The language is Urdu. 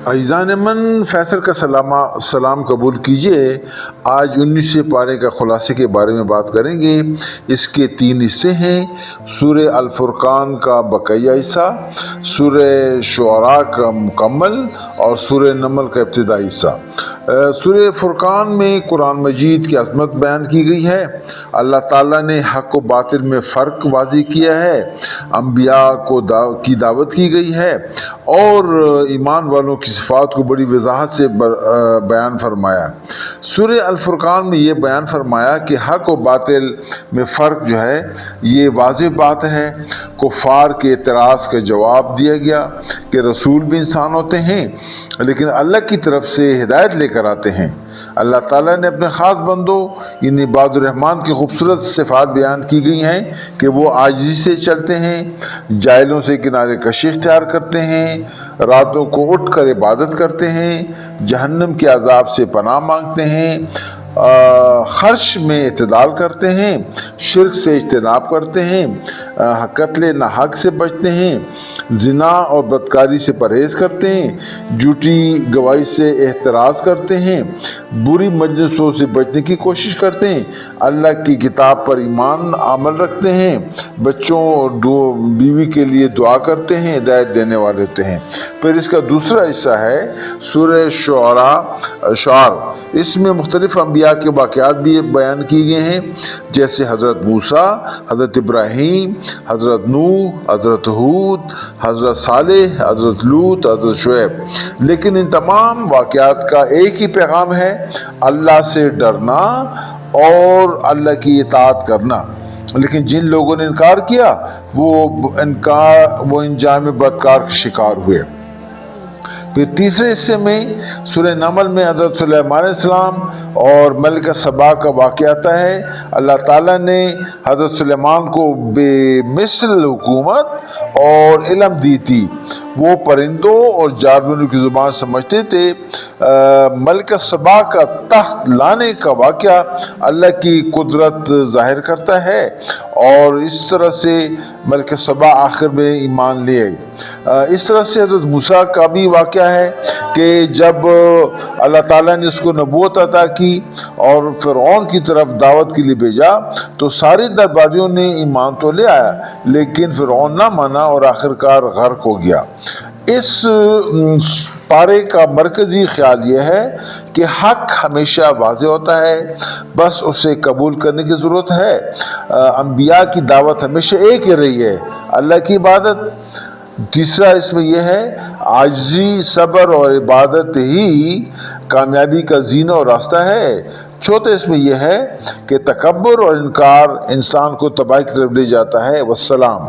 عزیزان من، فیصل کا سلام قبول کیجیے۔ آج 19 پارے کا خلاصے کے بارے میں بات کریں گے۔ اس کے 3 حصے ہیں: سورہ الفرقان کا بقیہ حصہ، سورہ شعراء کا مکمل اور سورہ نمل کا ابتدائی حصہ۔ سورہ فرقان میں قرآن مجید کی عظمت بیان کی گئی ہے۔ اللہ تعالیٰ نے حق و باطل میں فرق واضح کیا ہے، انبیاء کی دعوت کی گئی ہے اور ایمان والوں کی صفات کو بڑی وضاحت سے بیان فرمایا۔ سورہ الفرقان میں یہ بیان فرمایا کہ حق و باطل میں فرق جو ہے یہ واضح بات ہے۔ کفار کے اعتراض کا جواب دیا گیا کہ رسول بھی انسان ہوتے ہیں لیکن اللہ کی طرف سے ہدایت لے کر آتے ہیں۔ اللہ تعالیٰ نے اپنے خاص بندوں یعنی عباد الرحمن کی خوبصورت صفات بیان کی گئی ہیں کہ وہ عاجزی سے چلتے ہیں، جاہلوں سے کنارے کشی اختیار کرتے ہیں، راتوں کو اٹھ کر عبادت کرتے ہیں، جہنم کے عذاب سے پناہ مانگتے ہیں، خرچ میں اعتدال کرتے ہیں، شرک سے اجتناب کرتے ہیں، قتل ناحق سے بچتے ہیں، زنا اور بدکاری سے پرہیز کرتے ہیں، جھوٹی گواہی سے احتراز کرتے ہیں، بری مجلسوں سے بچنے کی کوشش کرتے ہیں، اللہ کی کتاب پر ایمان عمل رکھتے ہیں، بچوں اور بیوی کے لیے دعا کرتے ہیں، ہدایت دینے والے ہوتے ہیں۔ پھر اس کا دوسرا حصہ ہے سورہ شعراء۔ اس میں مختلف انبیاء کے واقعات بھی بیان کیے گئے ہیں، جیسے حضرت موسیٰ، حضرت ابراہیم، حضرت نوح، حضرت ہود، حضرت صالح، حضرت لوط، حضرت شعیب۔ لیکن ان تمام واقعات کا ایک ہی پیغام ہے: اللہ سے ڈرنا اور اللہ کی اطاعت کرنا۔ لیکن جن لوگوں نے انکار کیا وہ انجام بدکار کا شکار ہوئے۔ پھر تیسرے حصے میں سورہ نمل میں حضرت سلیمان علیہ السلام اور ملکہ سبا کا واقعہ آتا ہے۔ اللہ تعالیٰ نے حضرت سلیمان کو بے مثل حکومت اور علم دی تھی، وہ پرندوں اور جانوروں کی زبان سمجھتے تھے۔ ملکہ سبا کا تخت لانے کا واقعہ اللہ کی قدرت ظاہر کرتا ہے اور اس طرح سے ملکہ سبا آخر میں ایمان لے آئی۔ اس طرح سے حضرت موسیٰ کا بھی واقعہ ہے کہ جب اللہ تعالیٰ نے اس کو نبوت عطا کی اور فرعون کی طرف دعوت کے لیے بھیجا تو سارے درباریوں نے ایمان تو لے آیا لیکن فرعون نہ مانا اور آخرکار غرق ہو گیا۔ اس پارے کا مرکزی خیال یہ ہے کہ حق ہمیشہ واضح ہوتا ہے، بس اسے قبول کرنے کی ضرورت ہے۔ انبیاء کی دعوت ہمیشہ ایک ہی رہی ہے: اللہ کی عبادت۔ تیسرا اس میں یہ ہے عاجزی، صبر اور عبادت ہی کامیابی کا زینہ اور راستہ ہے۔ چوتھا اس میں یہ ہے کہ تکبر اور انکار انسان کو تباہی کی طرف لے جاتا ہے۔ والسلام۔